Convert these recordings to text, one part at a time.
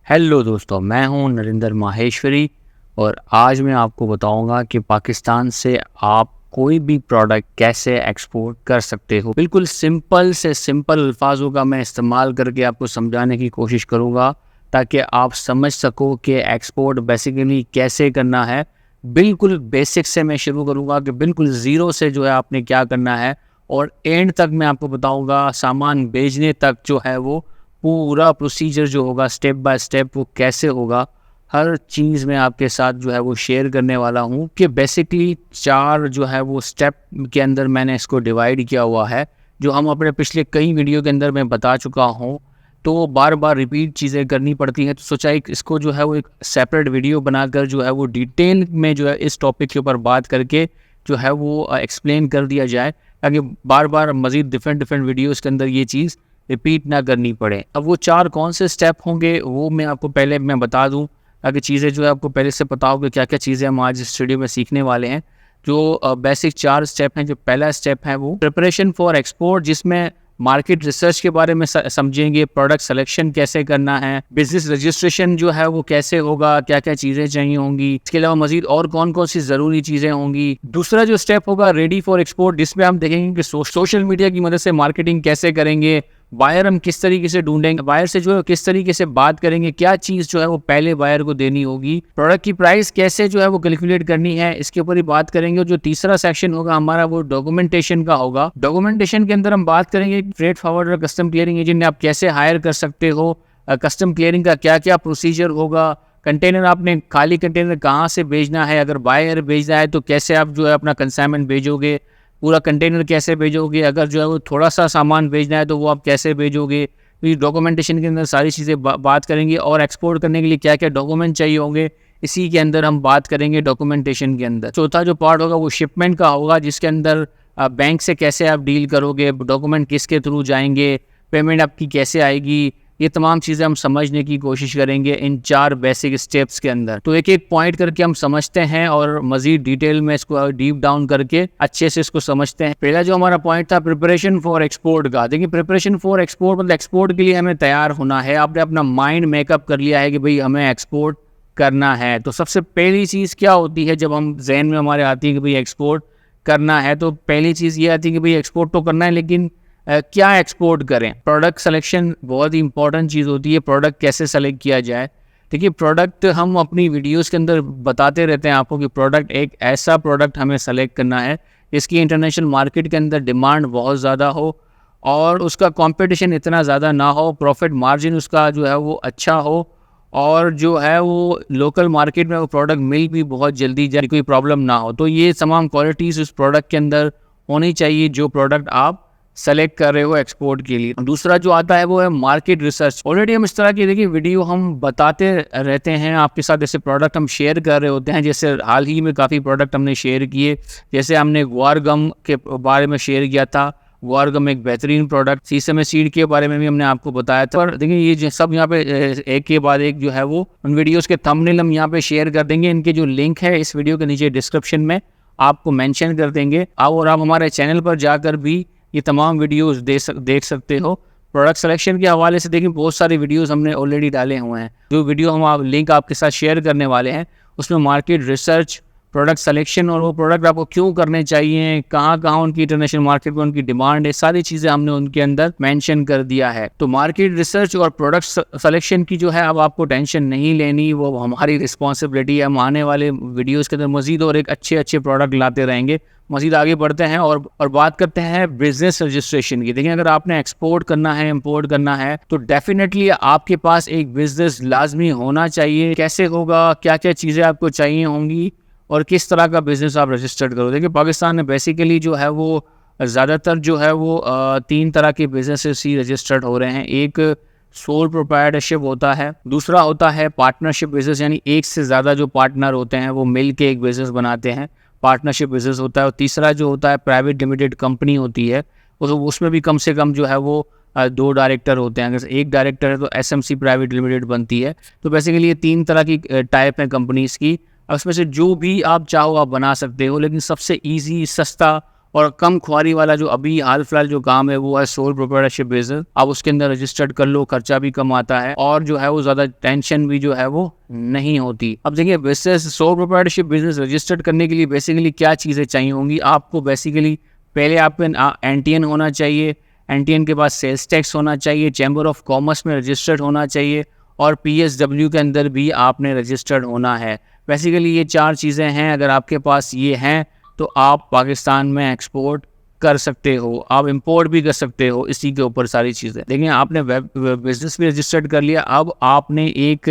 Hello दोस्तों, मैं हूं नरेंद्र माहेश्वरी और आज मैं आपको बताऊंगा कि पाकिस्तान से आप कोई भी प्रोडक्ट कैसे एक्सपोर्ट कर सकते हो। बिल्कुल सिंपल से सिंपल अल्फाजों का मैं इस्तेमाल करके आपको समझाने की कोशिश करूंगा ताकि आप समझ सको कि एक्सपोर्ट बेसिकली कैसे करना है। बिल्कुल बेसिक से मैं शुरू करूंगा कि बिल्कुल ज़ीरो से जो है आपने क्या करना है और एंड तक मैं आपको बताऊंगा सामान भेजने तक जो है वो पूरा प्रोसीजर जो होगा स्टेप बाय स्टेप वो कैसे होगा। हर चीज़ मैं आपके साथ जो है वो शेयर करने वाला हूँ कि बेसिकली 4 जो है वो स्टेप के अंदर मैंने इसको डिवाइड किया हुआ है, जो हम अपने पिछले कई वीडियो के अंदर मैं बता चुका हूँ। तो बार बार रिपीट चीज़ें करनी पड़ती हैं, तो सोचा एक इसको जो है वो एक सेपरेट वीडियो बनाकर जो है वो डिटेल में जो है इस टॉपिक के ऊपर बात करके जो है वो एक्सप्लेन कर दिया जाए, ताकि बार बार मज़ीद डिफरेंट डिफरेंट वीडियोज़ के अंदर ये चीज़ रिपीट ना करनी पड़े। अब वो 4 कौन से स्टेप होंगे वो मैं आपको पहले मैं बता दूं, ताकि चीज़ें जो है आपको पहले से पता हो कि क्या क्या चीज़ें हम आज इस वीडियो में सीखने वाले हैं। जो बेसिक 4 स्टेप हैं, जो पहला स्टेप है वो प्रिपरेशन फॉर एक्सपोर्ट, जिसमें मार्केट रिसर्च के बारे में समझेंगे, प्रोडक्ट सिलेक्शन कैसे करना है, बिजनेस रजिस्ट्रेशन जो है वो कैसे होगा, क्या क्या चीज़ें चाहिए होंगी, इसके अलावा मजीद और कौन कौन सी ज़रूरी चीज़ें होंगी। दूसरा जो स्टेप होगा रेडी फॉर एक्सपोर्ट, जिसमें हम देखेंगे कि सोशल मीडिया की मदद से मार्केटिंग कैसे करेंगे, बायर हम किस तरीके से ढूंढेंगे, बायर से जो है किस तरीके से बात करेंगे, क्या चीज़ जो है वो पहले बायर को देनी होगी, प्रोडक्ट की प्राइस कैसे जो है वो कैलकुलेट करनी है, इसके ऊपर ही बात करेंगे। जो तीसरा सेक्शन होगा हमारा वो डॉक्यूमेंटेशन का होगा। डॉक्यूमेंटेशन के अंदर हम बात करेंगे फ्रेट फॉरवर्डर और कस्टम क्लियरिंग एजेंट आप कैसे हायर कर सकते हो, कस्टम क्लियरिंग का क्या क्या प्रोसीजर होगा, कंटेनर आपने खाली कंटेनर कहाँ से भेजना है, अगर बायर भेजना है तो कैसे आप जो है अपना कंसाइनमेंट भेजोगे, पूरा कंटेनर कैसे भेजोगे, अगर जो है वो थोड़ा सा सामान भेजना है तो वो आप कैसे भेजोगे। तो ये डॉक्यूमेंटेशन के अंदर सारी चीज़ें बात करेंगे, और एक्सपोर्ट करने के लिए क्या क्या डॉक्यूमेंट चाहिए होंगे इसी के अंदर हम बात करेंगे डॉक्यूमेंटेशन के अंदर। चौथा जो पार्ट होगा वो शिपमेंट का होगा, जिसके अंदर बैंक से कैसे आप डील करोगे, डॉक्यूमेंट किसके थ्रू जाएंगे, पेमेंट आपकी कैसे आएगी, ये तमाम चीज़ें हम समझने की कोशिश करेंगे इन 4 बेसिक स्टेप्स के अंदर। तो एक एक पॉइंट करके हम समझते हैं और मजीद डिटेल में इसको डीप डाउन करके अच्छे से इसको समझते हैं। पहला जो हमारा पॉइंट था प्रिपरेशन फॉर एक्सपोर्ट का। देखिए, प्रिपरेशन फॉर एक्सपोर्ट मतलब एक्सपोर्ट के लिए हमें तैयार होना है। आपने अपना माइंड मेकअप कर लिया है कि भाई हमें एक्सपोर्ट करना है, तो सबसे पहली चीज़ क्या होती है जब हम जहन में हमारे आती है कि भाई एक्सपोर्ट करना है, तो पहली चीज़ ये आती है कि भाई एक्सपोर्ट तो करना है, लेकिन क्या एक्सपोर्ट करें। प्रोडक्ट सिलेक्शन बहुत ही इंपॉर्टेंट चीज़ होती है, प्रोडक्ट कैसे सेलेक्ट किया जाए। देखिए, प्रोडक्ट हम अपनी वीडियोस के अंदर बताते रहते हैं आपको कि प्रोडक्ट एक ऐसा प्रोडक्ट हमें सेलेक्ट करना है जिसकी इंटरनेशनल मार्केट के अंदर डिमांड बहुत ज़्यादा हो और उसका कंपटीशन इतना ज़्यादा ना हो, प्रॉफिट मार्जिन उसका जो है वो अच्छा हो, और जो है वो लोकल मार्केट में वो प्रोडक्ट मिल भी बहुत जल्दी जाए, कोई प्रॉब्लम ना हो। तो ये तमाम क्वालिटीज़ उस प्रोडक्ट के अंदर होनी चाहिए जो प्रोडक्ट आप सेलेक्ट कर रहे हो एक्सपोर्ट के लिए। दूसरा जो आता है वो है मार्केट रिसर्च। ऑलरेडी हम इस तरह की देखिए वीडियो हम बताते रहते हैं आपके साथ, जैसे प्रोडक्ट हम शेयर कर रहे होते हैं। जैसे हाल ही में काफ़ी प्रोडक्ट हमने शेयर किए, जैसे हमने गुआर गम के बारे में शेयर किया था। गुआर गम एक बेहतरीन प्रोडक्ट। सीसम सीड के बारे में भी हमने आपको बताया था। और देखिए ये सब यहाँ पे एक के बाद एक जो है वो उन वीडियोज़ के थंबनेल हम यहाँ पे शेयर कर देंगे। इनके जो लिंक है इस वीडियो के नीचे डिस्क्रिप्शन में आपको मेंशन कर देंगे, और आप हमारे चैनल पर जाकर भी ये तमाम वीडियोस देख सकते हो। प्रोडक्ट सिलेक्शन के हवाले से देखिए बहुत सारे वीडियोस हमने ऑलरेडी डाले हुए हैं। जो वीडियो हम लिंक आपके साथ शेयर करने वाले हैं उसमें मार्केट रिसर्च, प्रोडक्ट सिलेक्शन और वो प्रोडक्ट आपको क्यों करने चाहिए, कहाँ कहाँ उनकी इंटरनेशनल मार्केट में उनकी डिमांड है, सारी चीज़ें हमने उनके अंदर मेंशन कर दिया है। तो मार्केट रिसर्च और प्रोडक्ट सिलेक्शन की जो है अब आपको टेंशन नहीं लेनी, वो हमारी रिस्पॉन्सिबिलिटी है। हम आने वाले वीडियोज़ के अंदर मजीद और एक अच्छे अच्छे प्रोडक्ट लाते रहेंगे। मजीद आगे बढ़ते हैं और बात करते हैं बिजनेस रजिस्ट्रेशन की। देखिए, अगर आपने एक्सपोर्ट करना है, इंपोर्ट करना है, तो डेफिनेटली आपके पास एक बिजनेस लाजमी होना चाहिए। कैसे होगा, क्या क्या चीज़ें आपको चाहिए होंगी और किस तरह का बिजनेस आप रजिस्टर्ड करो। देखिए, पाकिस्तान में बेसिकली जो है वो ज़्यादातर जो है वो 3 तरह के बिजनेसेस ही रजिस्टर्ड हो रहे हैं। एक सोल प्रोप्राइटरशिप होता है, दूसरा होता है पार्टनरशिप बिजनेस, यानी एक से ज़्यादा जो पार्टनर होते हैं वो मिल के एक बिज़नेस बनाते हैं, पार्टनरशिप बिजनेस होता है। और तीसरा जो होता है प्राइवेट लिमिटेड कंपनी होती है, उसमें भी कम से कम जो है वो 2 डायरेक्टर होते हैं। अगर एक डायरेक्टर है तो एसएमसी प्राइवेट लिमिटेड बनती है। तो बेसिकली ये 3 तरह की टाइप है कंपनीज़ की। उसमें से जो भी आप चाहो आप बना सकते हो, लेकिन सबसे ईजी, सस्ता और कम खुआरी वाला जो अभी हाल फिलहाल जो काम है वो है सोल प्रोप्राइटरशिप बिजनेस। आप उसके अंदर रजिस्टर्ड कर लो, खर्चा भी कम आता है और जो है वो ज़्यादा टेंशन भी जो है वो नहीं होती। अब देखिए business sole proprietorship business registered करने के लिए बेसिकली क्या चीज़ें चाहिए होंगी आपको। बेसिकली पहले आप एनटीएन होना चाहिए, एनटीएन के बाद सेल्स टैक्स होना चाहिए, चैम्बर ऑफ कॉमर्स में रजिस्टर्ड होना चाहिए और पीएसडब्ल्यू के अंदर भी आपने रजिस्टर्ड होना है। बेसिकली ये 4 चीज़ें हैं, अगर आपके पास ये हैं तो आप पाकिस्तान में एक्सपोर्ट कर सकते हो, आप इंपोर्ट भी कर सकते हो। इसी के ऊपर सारी चीज़ें देखिए, आपने बिजनेस भी रजिस्टर्ड कर लिया, अब आपने एक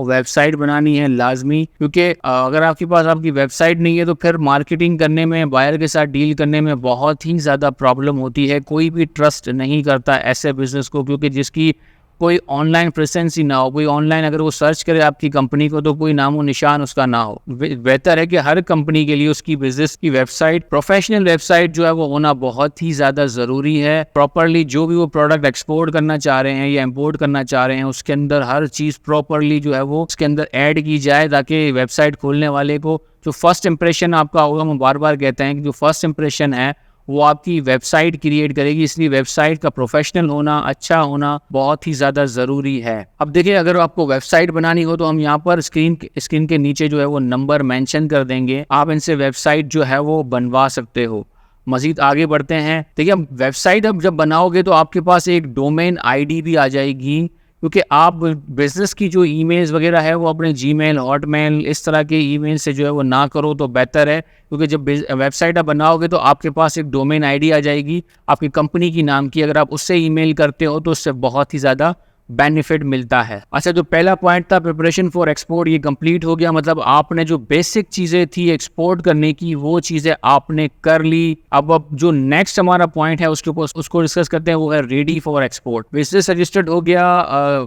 वेबसाइट बनानी है लाजमी, क्योंकि अगर आपके पास आपकी वेबसाइट नहीं है तो फिर मार्केटिंग करने में, बायर के साथ डील करने में बहुत ही ज़्यादा प्रॉब्लम होती है। कोई भी ट्रस्ट नहीं करता ऐसे बिजनेस को, क्योंकि जिसकी कोई ऑनलाइन प्रेजेंस ही ना हो, कोई ऑनलाइन अगर वो सर्च करे आपकी कंपनी को तो कोई नामो निशान उसका ना हो। बेहतर है कि हर कंपनी के लिए उसकी बिजनेस की वेबसाइट, प्रोफेशनल वेबसाइट जो है वो होना बहुत ही ज़्यादा ज़रूरी है। प्रॉपरली जो भी वो प्रोडक्ट एक्सपोर्ट करना चाह रहे हैं या इम्पोर्ट करना चाह रहे हैं उसके अंदर हर चीज़ प्रॉपरली जो है वो उसके अंदर ऐड की जाए, ताकि वेबसाइट खोलने वाले को जो फर्स्ट इंप्रेशन आपका होगा, हम बार बार कहते हैं कि जो फर्स्ट इंप्रेशन है वो आपकी वेबसाइट क्रिएट करेगी। इसलिए वेबसाइट का प्रोफेशनल होना, अच्छा होना बहुत ही ज़्यादा ज़रूरी है। अब देखिए, अगर आपको वेबसाइट बनानी हो तो हम यहाँ पर स्क्रीन के नीचे जो है वो नंबर मेंशन कर देंगे, आप इनसे वेबसाइट जो है वो बनवा सकते हो। मज़ीद आगे बढ़ते हैं। देखिए, अब वेबसाइट अब जब बनाओगे तो आपके पास एक डोमेन आईडी भी आ जाएगी, क्योंकि आप बिज़नेस की जो ईमेल्स वगैरह है वो अपने जीमेल, हॉटमेल इस तरह के ईमेल से जो है वो ना करो तो बेहतर है, क्योंकि जब वेबसाइट आप बनाओगे तो आपके पास एक डोमेन आईडी आ जाएगी आपकी कंपनी की नाम की। अगर आप उससे ईमेल करते हो तो उससे बहुत ही ज़्यादा बेनिफिट मिलता है। अच्छा, जो पहला पॉइंट था प्रिपरेशन फॉर एक्सपोर्ट, ये कंप्लीट हो गया। मतलब आपने जो बेसिक चीज़ें थी एक्सपोर्ट करने की वो चीज़ें आपने कर ली। अब जो नेक्स्ट हमारा पॉइंट है उसके ऊपर उसको डिस्कस करते हैं, वो है ready for export. Business registered हो गया,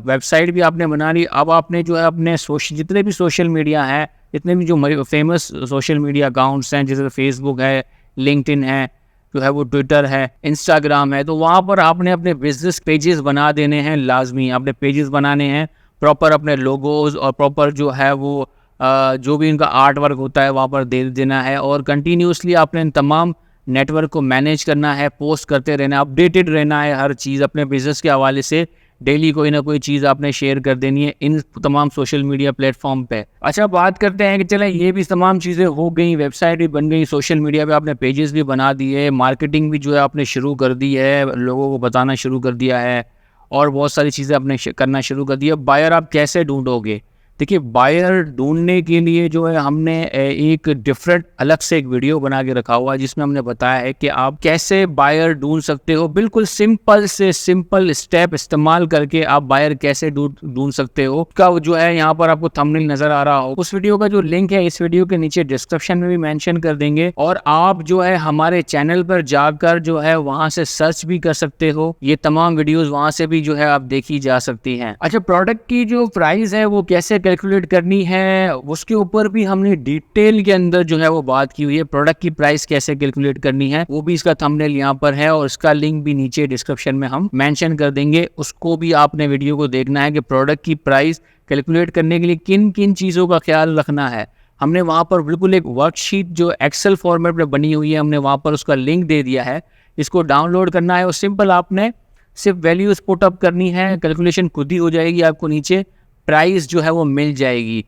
वेबसाइट भी आपने बना ली। अब आपने जो है अपने जितने भी सोशल मीडिया है, जितने भी जो फेमस सोशल मीडिया अकाउंट्स हैं, जैसे फेसबुक है, लिंक्डइन है, जो है वो ट्विटर है, इंस्टाग्राम है, तो वहाँ पर आपने अपने बिजनेस पेजेस बना देने हैं। लाजमी आपने पेजेस बनाने हैं, प्रॉपर अपने लोगोज और प्रॉपर जो है वो जो भी इनका आर्ट वर्क होता है वहाँ पर दे देना है। और कंटिन्यूसली आपने इन तमाम नेटवर्क को मैनेज करना है, पोस्ट करते रहना है, अपडेटेड रहना है। हर चीज़ अपने बिजनेस के हवाले से डेली कोई ना कोई चीज़ आपने शेयर कर देनी है इन तमाम सोशल मीडिया प्लेटफॉर्म पे। अच्छा, बात करते हैं कि चलें ये भी तमाम चीज़ें हो गई, वेबसाइट भी बन गई, सोशल मीडिया पे आपने पेजेस भी बना दिए, मार्केटिंग भी जो है आपने शुरू कर दी है, लोगों को बताना शुरू कर दिया है और बहुत सारी चीज़ें आपने करना शुरू कर दी है। बायर आप कैसे ढूंढोगे? देखिए, बायर ढूंढने के लिए जो है हमने एक डिफरेंट अलग से एक वीडियो बना के रखा हुआ है, जिसमें हमने बताया है कि आप कैसे बायर ढूंढ सकते हो। बिल्कुल सिंपल से सिंपल स्टेप इस्तेमाल करके आप बायर कैसे ढूंढ सकते हो, उसका जो है यहाँ पर आपको थंबनेल नजर आ रहा हो। उस वीडियो का जो लिंक है इस वीडियो के नीचे डिस्क्रिप्शन में भी मेंशन कर देंगे, और आप जो है हमारे चैनल पर जाकर जो है वहां से सर्च भी कर सकते हो। ये तमाम वीडियोस वहां से भी जो है आप देखी जा सकती हैं। अच्छा, प्रोडक्ट की जो प्राइस है वो कैसे कैलकुलेट करनी है, उसके ऊपर भी हमने डिटेल के अंदर जो है वो बात की हुई है। प्रोडक्ट की प्राइस कैसे कैलकुलेट करनी है वो भी इसका थंबनेल यहाँ पर है, और इसका लिंक भी नीचे डिस्क्रिप्शन में हम मेंशन कर देंगे। उसको भी आपने वीडियो को देखना है कि प्रोडक्ट की प्राइस कैलकुलेट करने के लिए किन किन चीज़ों का ख्याल रखना है। हमने वहाँ पर बिल्कुल एक वर्कशीट जो एक्सेल फॉर्मेट में बनी हुई है, हमने वहाँ पर उसका लिंक दे दिया है। इसको डाउनलोड करना है और सिंपल आपने सिर्फ वैल्यूज पुट अप करनी है, कैलकुलेशन खुद ही हो जाएगी, आपको नीचे प्राइस जो है वो मिल जाएगी।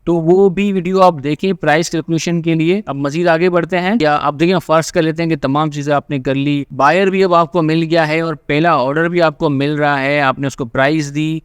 तो वो भी वीडियो आप देखें प्राइस कैलकुलेशन के लिए। अब मजीद आगे बढ़ते हैं, या आप देखें फर्स्ट कर लेते हैं कि तमाम चीज़ें आपने कर ली, बायर भी अब आपको मिल गया है और पहला ऑर्डर भी आपको मिल रहा है, आपने उसको प्राइस दी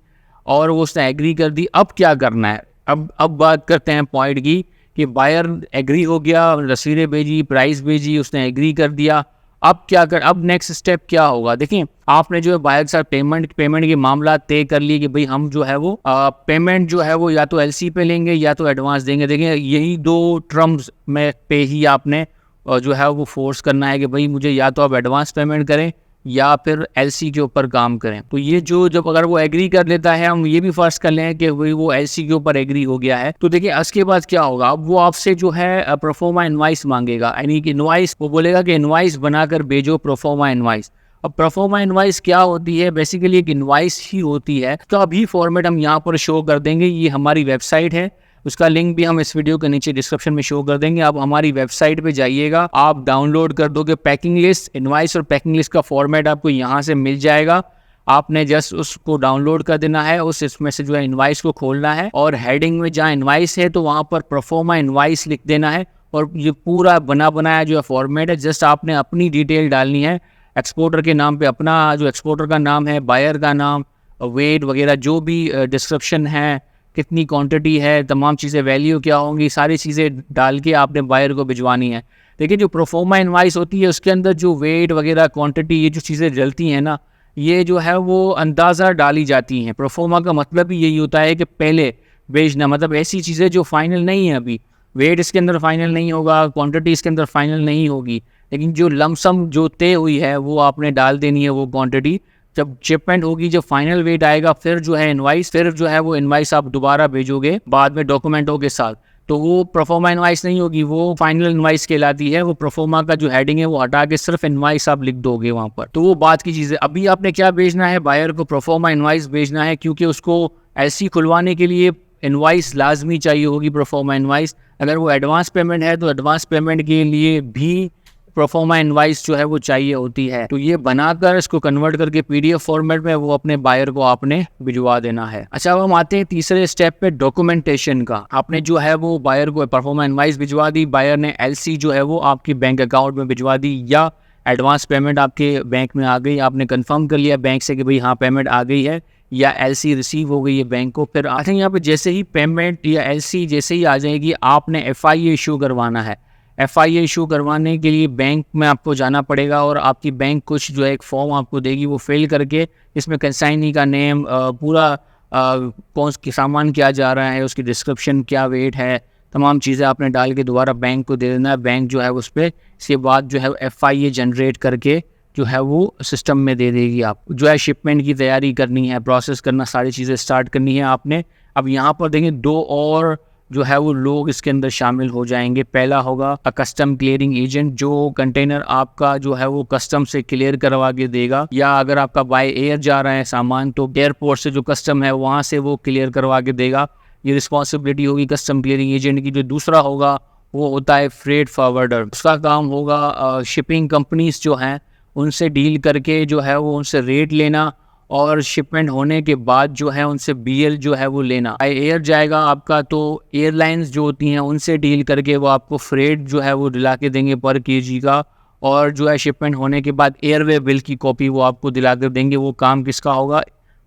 और वो उसने एग्री कर दी। अब क्या करना है? अब बात करते हैं पॉइंट की कि बायर एग्री हो गया, रसीदें भेजी, प्राइस भेजी, उसने एग्री कर दिया। अब नेक्स्ट स्टेप क्या होगा? देखिए, आपने जो है बायर के साथ पेमेंट के मामला तय कर लिए कि भाई हम जो है वो पेमेंट जो है वो या तो एलसी पे लेंगे या तो एडवांस देंगे। देखिए, यही 2 टर्म्स में पे ही आपने जो है वो फोर्स करना है कि भाई मुझे या तो आप एडवांस पेमेंट करें या फिर एलसी के ऊपर काम करें। तो ये जब अगर वो एग्री कर लेता है, हम ये भी फर्स्ट कर लें कि भाई वो एलसी के ऊपर एग्री हो गया है, तो देखिए उसके बाद क्या होगा? अब वो आपसे जो है प्रोफोर्मा इनवाइस मांगेगा, यानी कि इनवाइस, वो बोलेगा कि इनवाइस बनाकर भेजो, प्रोफोर्मा इनवाइस। अब प्रोफोर्मा इनवाइस क्या होती है? बेसिकली एक इनवाइस ही होती है। तो अभी फॉर्मेट हम यहाँ पर शो कर देंगे। ये हमारी वेबसाइट है, उसका लिंक भी हम इस वीडियो के नीचे डिस्क्रिप्शन में शो कर देंगे। आप हमारी वेबसाइट पे जाइएगा, आप डाउनलोड कर दोगे पैकिंग लिस्ट, इनवॉइस और पैकिंग लिस्ट का फॉर्मेट आपको यहाँ से मिल जाएगा। आपने जस्ट उसको डाउनलोड कर देना है, इसमें से जो है इनवॉइस को खोलना है और हेडिंग में जहाँ इनवॉइस है तो वहाँ पर प्रोफोर्मा इनवॉइस लिख देना है। और ये पूरा बना बनाया जो है फॉर्मेट है, जस्ट आपने अपनी डिटेल डालनी है एक्सपोर्टर के नाम पे, अपना जो एक्सपोर्टर का नाम है, बायर का नाम, वेट वगैरह जो भी डिस्क्रिप्शन है, कितनी क्वांटिटी है, तमाम चीज़ें, वैल्यू क्या होंगी, सारी चीज़ें डाल के आपने बायर को भिजवानी है। लेकिन जो प्रोफोर्मा इनवॉइस होती है उसके अंदर जो वेट वगैरह, क्वांटिटी, ये जो चीज़ें डलती हैं ना, ये जो है वो अंदाज़ा डाली जाती हैं। प्रोफोर्मा का मतलब ही यही होता है कि पहले बेचना, मतलब ऐसी चीज़ें जो फाइनल नहीं है, अभी वेट इसके अंदर फाइनल नहीं होगा, क्वांटिटी इसके अंदर फाइनल नहीं होगी, लेकिन जो लमसम जो तय हुई है वो आपने डाल देनी है वो क्वांटिटी। जब शिपमेंट होगी, जब फाइनल वेट आएगा, फिर जो है इनवॉइस, फिर जो है वो इनवॉइस आप दोबारा भेजोगे बाद में डॉक्यूमेंटों के साथ, तो वो प्रोफोर्मा इनवॉइस नहीं होगी, वो फाइनल इनवॉइस कहलाती है। वो प्रोफोर्मा का जो हेडिंग है वो हटा के सिर्फ इनवॉइस आप लिख दोगे वहाँ पर, तो वो बात की चीज़ है। अभी आपने क्या भेजना है, बायर को प्रोफोर्मा इनवॉइस भेजना है, क्योंकि उसको एलसी खुलवाने के लिए इनवॉइस लाजमी चाहिए होगी, प्रोफोर्मा इनवॉइस। अगर वो एडवांस पेमेंट है तो एडवांस पेमेंट के लिए भी प्रोफोर्मा इनवॉइस जो है वो चाहिए होती है। तो ये बनाकर इसको कन्वर्ट करके पीडीएफ फॉर्मेट में वो अपने बायर को आपने भिजवा देना है। अच्छा, अब हम आते हैं तीसरे स्टेप पे, डॉक्यूमेंटेशन का। आपने जो है वो बायर को प्रोफोर्मा इनवॉइस भिजवा दी, बायर ने एलसी जो है वो आपके बैंक अकाउंट में भिजवा दी, या एडवांस पेमेंट आपके बैंक में आ गई, आपने कंफर्म कर लिया बैंक से कि भाई हाँ पेमेंट आ गई है, या एलसी रिसीव हो गई है बैंक को। फिर आते हैं यहाँ पे, जैसे ही पेमेंट या एलसी जैसे ही आ जाएगी, आपने एफआईए इशू करवाना है। एफआईए इशू करवाने के लिए बैंक में आपको जाना पड़ेगा, और आपकी बैंक कुछ जो है एक फॉर्म आपको देगी, वो फिल करके इसमें कंसाइनी का नेम, पूरा कौन सामान क्या जा रहा है, उसकी डिस्क्रिप्शन क्या, वेट है, तमाम चीज़ें आपने डाल के दोबारा बैंक को दे देना है। बैंक जो है उस पर इसके बाद जो है एफआईए जनरेट करके जो है वो सिस्टम में दे देगी। आपको जो है शिपमेंट की तैयारी करनी है, प्रोसेस करना, सारी चीज़ें स्टार्ट करनी है आपने। अब यहाँ पर देखेंगे 2 और जो है वो लोग इसके अंदर शामिल हो जाएंगे। पहला होगा अ कस्टम क्लियरिंग एजेंट, जो कंटेनर आपका जो है वो कस्टम से क्लियर करवा के देगा, या अगर आपका बाय एयर जा रहा है सामान तो एयरपोर्ट से जो कस्टम है वहाँ से वो क्लियर करवा के देगा। ये रिस्पॉन्सिबिलिटी होगी कस्टम क्लियरिंग एजेंट की। जो दूसरा होगा वो होता है फ्रेट फॉरवर्डर, उसका काम होगा शिपिंग कंपनीज जो हैं उनसे डील करके जो है वो उनसे रेट लेना, और शिपमेंट होने के बाद जो है उनसे बीएल जो है वो लेना। एयर जाएगा आपका तो एयरलाइंस जो होती हैं उनसे डील करके वो आपको फ्रेट जो है वो दिला के देंगे पर केजी का, और जो है शिपमेंट होने के बाद एयरवे बिल की कॉपी वो आपको दिला कर देंगे। वो काम किसका होगा,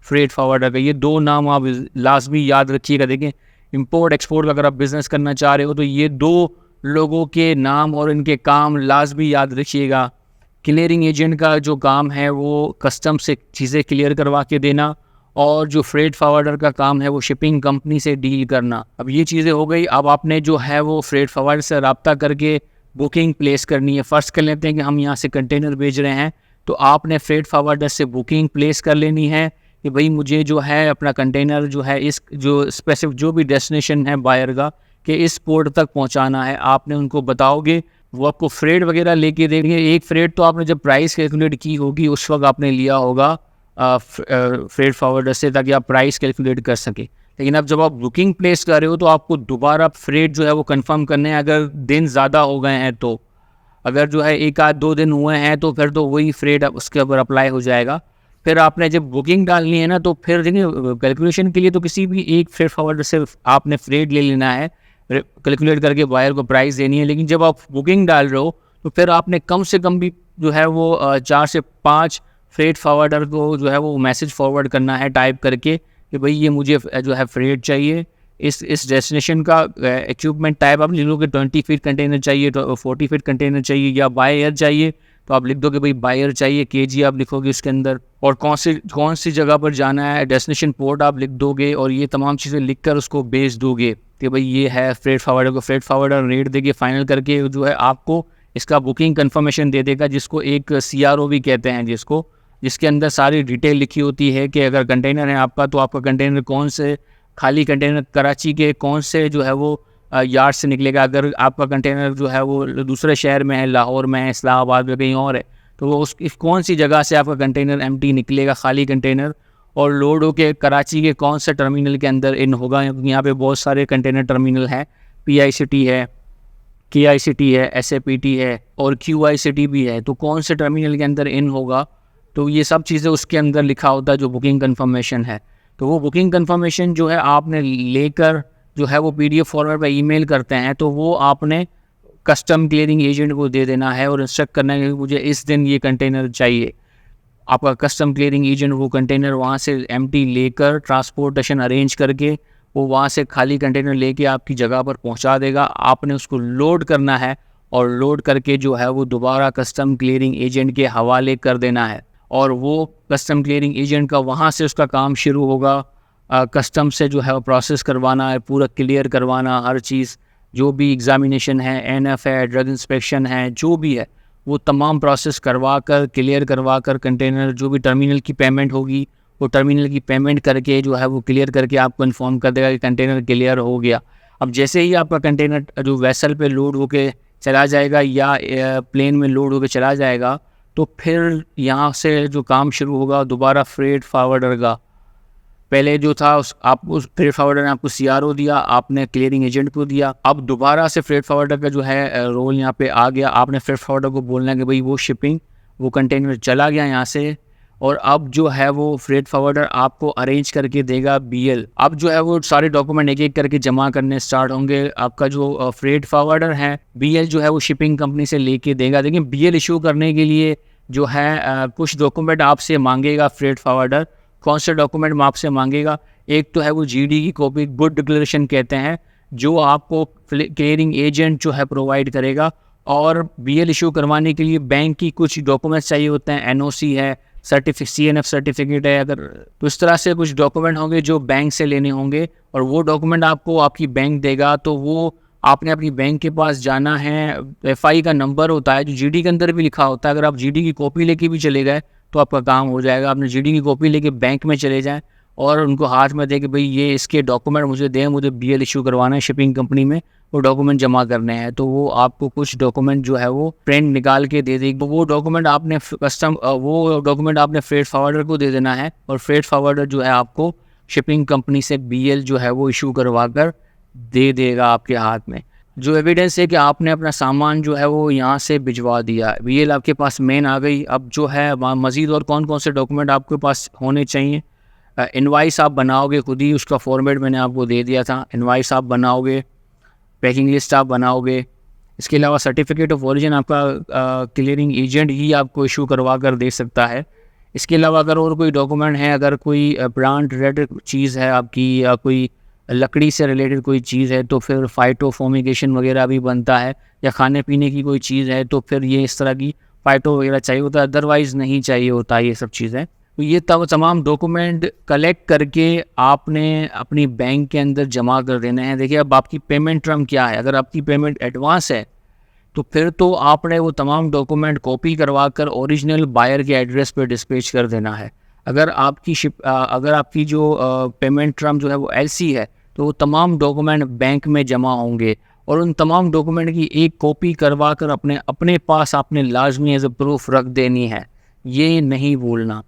फ्रेट फॉरवर्डर का। ये 2 नाम आप लाजमी याद रखिएगा। देखें, इंपोर्ट एक्सपोर्ट का अगर आप बिज़नेस करना चाह रहे हो तो ये 2 लोगों के नाम और इनके काम लाजमी याद रखिएगा। क्लियरिंग एजेंट का जो काम है वो कस्टम से चीज़ें क्लियर करवा के देना, और जो फ्रेट फॉरवर्डर का काम है वो शिपिंग कंपनी से डील करना। अब ये चीज़ें हो गई। अब आपने जो है वो फ्रेट फॉरवर्डर से रब्ता करके बुकिंग प्लेस करनी है। फर्स्ट कर लेते हैं कि हम यहाँ से कंटेनर भेज रहे हैं, तो आपने फ्रेट फॉरवर्डर से बुकिंग प्लेस कर लेनी है कि भाई मुझे जो है अपना कंटेनर जो है इस जो स्पेसिफिक जो भी डेस्टिनेशन है बायर का कि इस पोर्ट तक पहुँचाना है, आपने उनको बताओगे, वो आपको फ्रेट वगैरह लेके देंगे। एक फ्रेट तो आपने जब प्राइस कैलकुलेट की होगी उस वक्त आपने लिया होगा फ्रेट फॉरवर्डर से, ताकि आप प्राइस कैलकुलेट कर सके। लेकिन अब जब आप बुकिंग प्लेस कर रहे हो तो आपको दोबारा फ्रेट जो है वो कंफर्म करने हैं। अगर दिन ज़्यादा हो गए हैं तो, अगर जो है 1 आध 2 दिन हुए हैं तो फिर तो वही फ्रेट उसके ऊपर अप्लाई हो जाएगा। फिर आपने जब बुकिंग डालनी है ना, तो फिर देखिए कैलकुलेशन के लिए तो किसी भी एक फ्रेट फॉरवर्डर से आपने फ्रेट ले लेना है, कैलकुलेट करके बायर को प्राइस देनी है। लेकिन जब आप बुकिंग डाल रहे हो तो फिर आपने कम से कम भी जो है वो 4 से 5 फ्रेट फॉरवर्डर को जो है वो मैसेज फॉरवर्ड करना है टाइप करके कि भाई ये मुझे जो है फ्रेट चाहिए, इस डेस्टिनेशन का इक्विपमेंट टाइप आप लिख लो कि 20 फीट कंटेनर चाहिए, 40 फीट कंटेनर चाहिए, या बाय एयर चाहिए तो आप लिख दो कि भाई बाय एयर चाहिए, केजी आप लिखोगे उसके अंदर, और कौन सी जगह पर जाना है, डेस्टिनेशन पोर्ट आप लिख दोगे, और ये तमाम चीज़ें लिख कर उसको भेज दोगे कि भाई ये है फ्रेट फॉरवर्डर को। फ्रेट फॉरवर्डर रेट देके फाइनल करके जो है आपको इसका बुकिंग कंफर्मेशन दे देगा, जिसको एक CRO भी कहते हैं, जिसके अंदर सारी डिटेल लिखी होती है कि अगर कंटेनर है आपका तो आपका कंटेनर कौन से खाली कंटेनर कराची के कौन से जो है वो यार्ड से निकलेगा। अगर आपका कंटेनर जो है वो दूसरे शहर में है, लाहौर में है, इस्लामाबाद में कहीं और है, तो वो उस कौन सी जगह से आपका कंटेनर एम्प्टी निकलेगा, खाली कंटेनर, और लोड होके कराची के कौन से टर्मिनल के अंदर इन होगा। यहाँ पे बहुत सारे कंटेनर टर्मिनल हैं, PICT है, KICT है, SAPT है और QICT भी है। तो कौन से टर्मिनल के अंदर इन होगा, तो ये सब चीज़ें उसके अंदर लिखा होता है जो बुकिंग कंफर्मेशन है। तो वो बुकिंग कंफर्मेशन जो है आपने लेकर जो है वो PDF फॉर्मेट में ईमेल करते हैं, तो वो आपने कस्टम क्लियरिंग एजेंट को दे देना है और इंस्ट्रक्ट करना है कि मुझे इस दिन ये कंटेनर चाहिए। आपका कस्टम क्लियरिंग एजेंट वो कंटेनर वहाँ से एम्प्टी लेकर ट्रांसपोर्टेशन अरेंज करके वो वहाँ से खाली कंटेनर लेके आपकी जगह पर पहुँचा देगा। आपने उसको लोड करना है और लोड करके जो है वो दोबारा कस्टम क्लियरिंग एजेंट के हवाले कर देना है और वो कस्टम क्लियरिंग एजेंट का वहाँ से उसका काम शुरू होगा। कस्टम से जो है वो प्रोसेस करवाना है, पूरा क्लियर करवाना, हर चीज़ जो भी एग्ज़ामिनेशन है, NF है, ड्रग इंस्पेक्शन है, जो भी है वो तमाम प्रोसेस करवा कर क्लियर करवा कर कंटेनर जो भी टर्मिनल की पेमेंट होगी वो टर्मिनल की पेमेंट करके जो है वो क्लियर करके आपको इन्फॉर्म कर देगा कि कंटेनर क्लियर हो गया। अब जैसे ही आपका कंटेनर जो वेसल पे लोड होके चला जाएगा या प्लेन में लोड होके चला जाएगा, तो फिर यहाँ से जो काम शुरू होगा दोबारा फ्रेट फॉरवर्डर का। पहले जो था उस फ्रेट फॉरवर्डर ने आपको CRO दिया, आपने क्लियरिंग एजेंट को दिया। अब दोबारा से फ्रेट फॉरवर्डर का जो है रोल यहाँ पे आ गया। आपने फ्रेट फॉरवर्डर को बोलना है कि भाई वो शिपिंग वो कंटेनर चला गया यहाँ से, और अब जो है वो फ्रेट फॉरवर्डर आपको अरेंज करके देगा BL। अब जो है वो सारे डॉक्यूमेंट एक एक करके जमा करने स्टार्ट होंगे। आपका जो फ्रेट फॉरवर्डर है BL जो है वो शिपिंग कंपनी से लेके देगा। देखिए BL इशू करने के लिए जो है कुछ डॉक्यूमेंट आपसे मांगेगा फ्रेट फॉरवर्डर। कौन से डॉक्यूमेंट आपसे मांगेगा, एक तो है वो GD की कॉपी, गुड डिक्लेरेशन कहते हैं, जो आपको क्लियरिंग एजेंट जो है प्रोवाइड करेगा। और BL इशू करवाने के लिए बैंक की कुछ डॉक्यूमेंट्स चाहिए होते हैं, NOC है, CNF सर्टिफिकेट है, अगर तो इस तरह से कुछ डॉक्यूमेंट होंगे जो बैंक से लेने होंगे और वो डॉक्यूमेंट आपको आपकी बैंक देगा। तो वो आपने अपनी बैंक के पास जाना है। FI का नंबर होता है जो GD के अंदर भी लिखा होता है। अगर आप GD की कॉपी लेके भी चले गए तो आपका काम हो जाएगा। आपने GD की कॉपी लेके बैंक में चले जाएं और उनको हाथ में दे कि भाई ये इसके डॉक्यूमेंट मुझे दें, मुझे BL इशू करवाना है शिपिंग कंपनी में, वो डॉक्यूमेंट जमा करने हैं। तो वो आपको कुछ डॉक्यूमेंट जो है वो प्रिंट निकाल के दे देगी। वो डॉक्यूमेंट आपने फ्रेट फॉरवर्डर को दे देना है और फ्रेट फॉरवर्डर जो है आपको शिपिंग कंपनी से BL जो है वो इशू करवा कर दे देगा आपके हाथ में, जो एविडेंस है कि आपने अपना सामान जो है वो यहाँ से भिजवा दिया। BL आपके पास मेन आ गई। अब जो है मज़ीद और कौन कौन से डॉक्यूमेंट आपके पास होने चाहिए। इनवाइस आप बनाओगे खुद ही, उसका फॉर्मेट मैंने आपको दे दिया था। इनवाइस आप बनाओगे, पैकिंग लिस्ट आप बनाओगे। इसके अलावा सर्टिफिकेट ऑफ ओरिजिन आपका क्लियरिंग एजेंट ही आपको इशू करवा कर दे सकता है। इसके अलावा अगर और कोई डॉक्यूमेंट है, अगर कोई प्लांट रिलेटेड चीज़ है आपकी या कोई लकड़ी से रिलेटेड कोई चीज़ है तो फिर फाइटो फॉर्मिगेशन वगैरह भी बनता है, या खाने पीने की कोई चीज़ है तो फिर ये इस तरह की फाइटो वगैरह चाहिए होता है, अदरवाइज़ नहीं चाहिए होता ये सब चीज़ें। तो ये तमाम डॉक्यूमेंट कलेक्ट करके आपने अपनी बैंक के अंदर जमा कर देना है। देखिए अब आपकी पेमेंट टर्म क्या है। अगर आपकी पेमेंट एडवांस है तो फिर तो आपने वो तमाम डॉक्यूमेंट कॉपी करवा कर ओरिजिनल बायर के एड्रेस पर डिस्पैच कर देना है। अगर आपकी जो पेमेंट टर्म जो है वो LC है तो वो तमाम डॉक्यूमेंट बैंक में जमा होंगे और उन तमाम डॉक्यूमेंट की एक कॉपी करवा कर अपने पास आपने लाजमी एज ए प्रूफ रख देनी है, ये नहीं भूलना।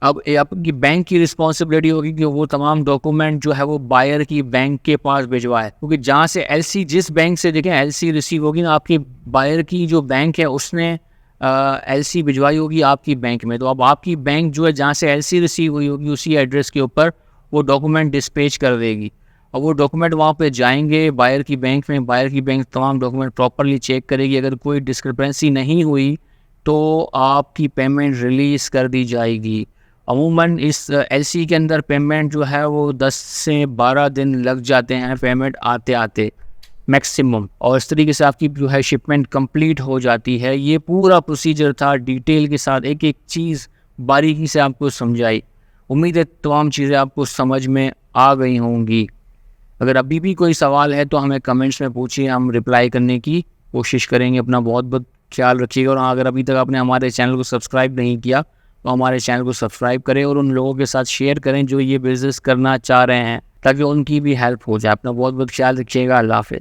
अब आपकी बैंक की रिस्पॉन्सिबिलिटी होगी कि वो तमाम डॉक्यूमेंट जो है वो बायर की बैंक के पास भिजवाए, क्योंकि जहाँ से LC जिस बैंक से देखें LC रिसीव होगी ना, आपकी बायर की जो बैंक है उसने LC भिजवाई होगी आपकी बैंक में। तो अब आपकी बैंक जो है जहाँ से LC रिसीव हुई होगी उसी एड्रेस के ऊपर वो डॉक्यूमेंट डिस्पैच कर देगी और वो डॉक्यूमेंट वहाँ पे जाएंगे बायर की बैंक में। बायर की बैंक तमाम डॉक्यूमेंट प्रॉपरली चेक करेगी। अगर कोई डिस्क्रिपेंसी नहीं हुई तो आपकी पेमेंट रिलीज़ कर दी जाएगी। अमूमन इस LC के अंदर पेमेंट जो है वो 10 से 12 दिन लग जाते हैं पेमेंट आते आते मैक्सिमम, और इस तरीके से आपकी जो है शिपमेंट कंप्लीट हो जाती है। ये पूरा प्रोसीजर था डिटेल के साथ, एक एक चीज़ बारीकी से आपको समझाई। उम्मीद है तमाम चीज़ें आपको समझ में आ गई होंगी। अगर अभी भी कोई सवाल है तो हमें कमेंट्स में पूछिए, हम रिप्लाई करने की कोशिश करेंगे। अपना बहुत बहुत ख्याल रखिएगा और अगर अभी तक आपने हमारे चैनल को सब्सक्राइब नहीं किया तो हमारे चैनल को सब्सक्राइब करें और उन लोगों के साथ शेयर करें जो ये बिज़नेस करना चाह रहे हैं, ताकि उनकी भी हेल्प हो जाए। अपना बहुत बहुत ख्याल रखिएगा। अल्लाह हाफ़िज़।